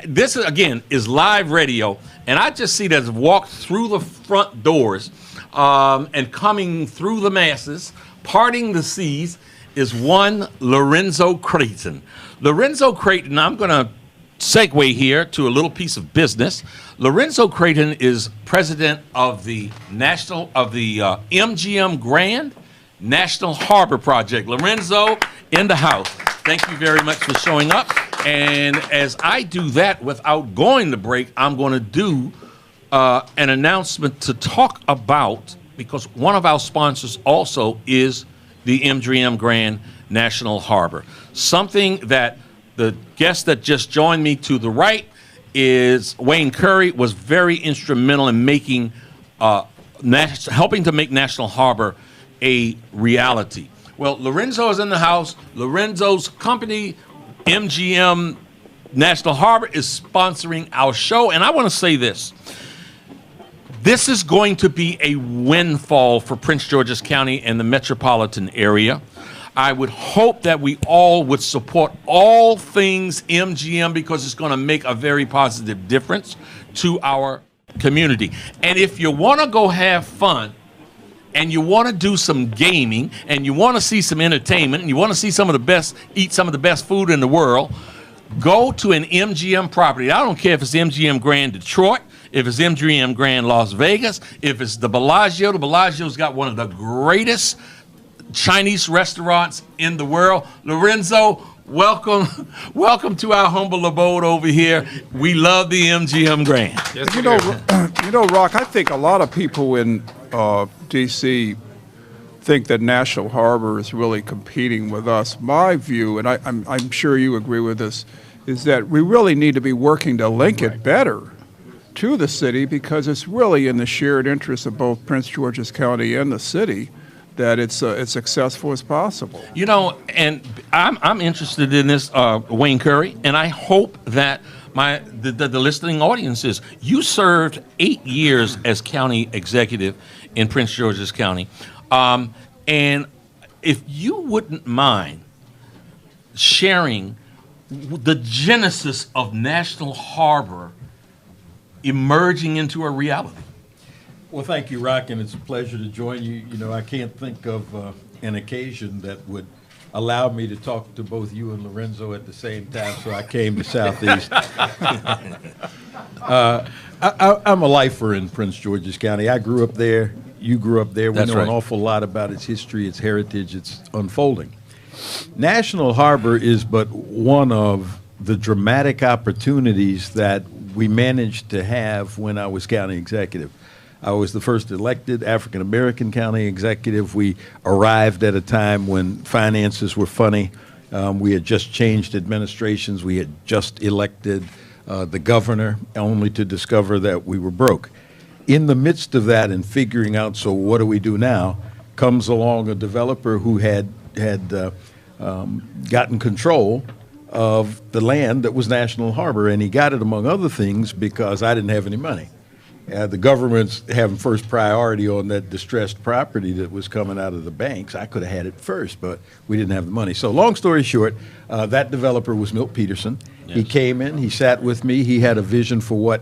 This again is live radio, and I just see that walked through the front doors and coming through the masses, parting the seas, is one Lorenzo Creighton. Lorenzo Creighton, I'm going to segue here to a little piece of business. Lorenzo Creighton is president of the MGM Grand National Harbor Project. Lorenzo, in the house. Thank you very much for showing up. And as I do that without going to break, I'm going to do an announcement to talk about, because one of our sponsors also is the MGM Grand National Harbor. Something that the guest that just joined me to the right is Wayne Curry, was very instrumental in making, helping to make National Harbor a reality. Well, Lorenzo is in the house. Lorenzo's company, MGM National Harbor, is sponsoring our show. And I want to say this. This is going to be a windfall for Prince George's County and the metropolitan area. I would hope that we all would support all things MGM, because it's going to make a very positive difference to our community. And if you want to go have fun, and you want to do some gaming, and you want to see some entertainment, and you want to see eat some of the best food in the world, go to an MGM property. I don't care if it's MGM Grand Detroit, if it's MGM Grand Las Vegas, if it's the Bellagio. The Bellagio's got one of the greatest Chinese restaurants in the world. Lorenzo, welcome to our humble abode over here. We love the MGM Grand. Yes, Rock, I think a lot of people in D.C. think that National Harbor is really competing with us. My view, and I'm sure you agree with this, is that we really need to be working to link it better to the city, because it's really in the shared interest of both Prince George's County and the city that it's as successful as possible. And I'm interested in this, Wayne Curry, and I hope that the listening audience is. You served 8 years as county executive in Prince George's County, and if you wouldn't mind sharing the genesis of National Harbor emerging into a reality. Well, thank you, Rock, and it's a pleasure to join you. I can't think of an occasion that would allow me to talk to both you and Lorenzo at the same time, so I came to Southeast. I'm a lifer in Prince George's County. I grew up there. You grew up there. We know an awful lot about its history, its heritage, its unfolding. National Harbor is but one of the dramatic opportunities that we managed to have when I was county executive. I was the first elected African-American county executive. We arrived at a time when finances were funny. We had just changed administrations. We had just elected the governor, only to discover that we were broke. In the midst of that and figuring out, so what do we do now, comes along a developer who had gotten control of the land that was National Harbor, and he got it, among other things, because I didn't have any money. The government's having first priority on that distressed property that was coming out of the banks. I could have had it first, but we didn't have the money. So long story short, that developer was Milt Peterson. Yes. He came in, he sat with me, he had a vision for what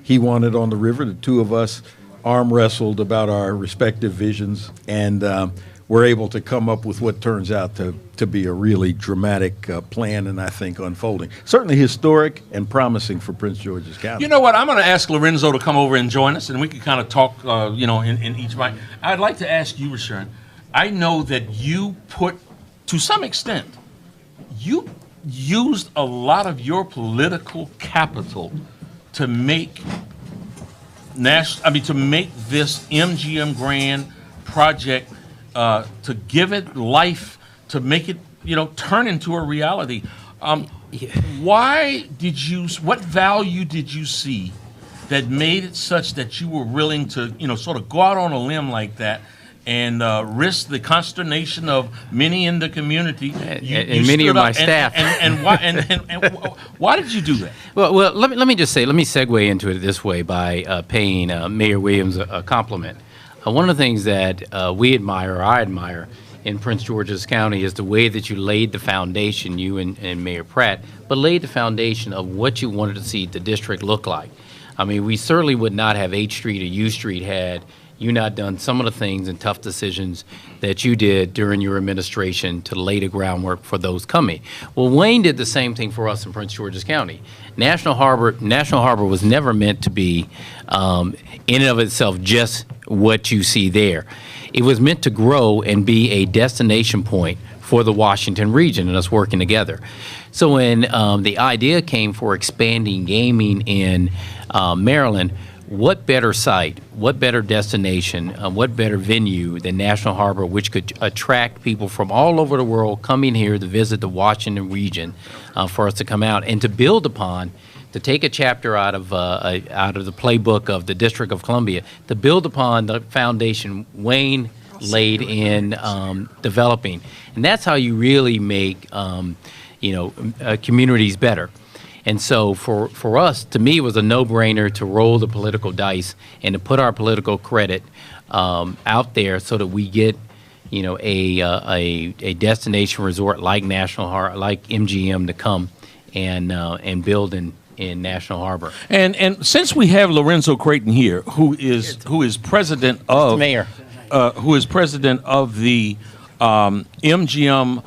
he wanted on the river. The two of us arm wrestled about our respective visions, and we're able to come up with what turns out to be a really dramatic plan, and I think unfolding. Certainly historic and promising for Prince George's County. You know what? I'm going to ask Lorenzo to come over and join us, and we can kind of talk, in each mic. I'd like to ask you, Rashawn, I know that you put, to some extent, you used a lot of your political capital to make this MGM Grand project, to give it life, to make it, turn into a reality. What value did you see that made it such that you were willing to, sort of go out on a limb like that and risk the consternation of many in the community? And many of my staff. And why did you do that? Well, let me just say, let me segue into it this way by paying Mayor Williams a compliment. One of the things that we admire, or I admire, in Prince George's County is the way that you laid the foundation, you and Mayor Pratt, but laid the foundation of what you wanted to see the district look like. I mean, we certainly would not have H Street or U Street had you not done some of the things and tough decisions that you did during your administration to lay the groundwork for those coming. Well, Wayne did the same thing for us in Prince George's County. National Harbor was never meant to be, in and of itself, just what you see there. It was meant to grow and be a destination point for the Washington region and us working together. So when the idea came for expanding gaming in Maryland, what better site, what better destination, what better venue than National Harbor, which could attract people from all over the world coming here to visit the Washington region for us to come out and to build upon, to take a chapter out of the playbook of the District of Columbia, to build upon the foundation Wayne laid in developing. And that's how you really make communities better. And so for us, to me, it was a no-brainer to roll the political dice and to put our political credit out there so that we get, a destination resort like like MGM to come and build in National Harbor. And since we have Lorenzo Creighton here, who is president of Mayor, who is president of the MGM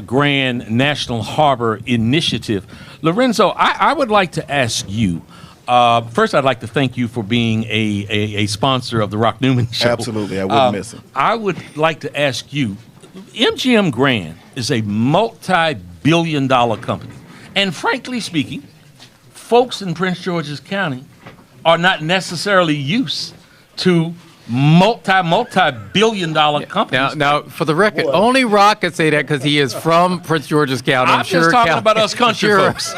Grand National Harbor Initiative. Lorenzo, I would like to ask you, first I'd like to thank you for being a sponsor of the Rock Newman Show. Absolutely, I wouldn't miss it. I would like to ask you, MGM Grand is a multi-billion-dollar company. And frankly speaking, folks in Prince George's County are not necessarily used to multi-billion-dollar companies. Now, for the record, only Rock could say that because he is from Prince George's County. I'm just talking about us country folks.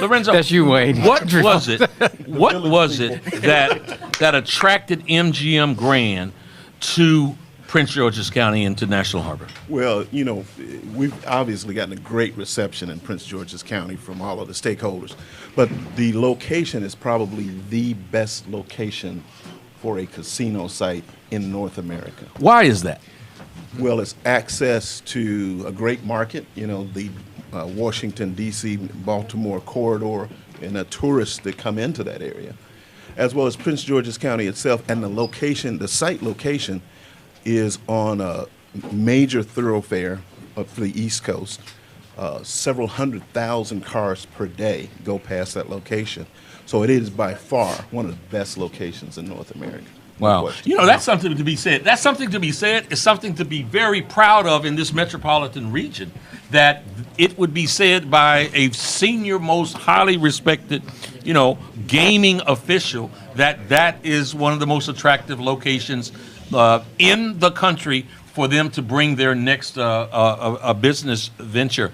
Lorenzo, that's you, Wayne. What was it? What was it that attracted MGM Grand to Prince George's County and to National Harbor? Well, we've obviously gotten a great reception in Prince George's County from all of the stakeholders, but the location is probably the best location for a casino site in North America. Why is that? Well, it's access to a great market, the Washington, D.C., Baltimore corridor, and the tourists that come into that area, as well as Prince George's County itself. And the site location is on a major thoroughfare up the East Coast. Several 100,000 cars per day go past that location. So it is by far one of the best locations in North America. Wow. That's something to be said. That's something to be said. It's something to be very proud of in this metropolitan region, that it would be said by a senior, most highly respected, gaming official that is one of the most attractive locations in the country for them to bring their next business venture.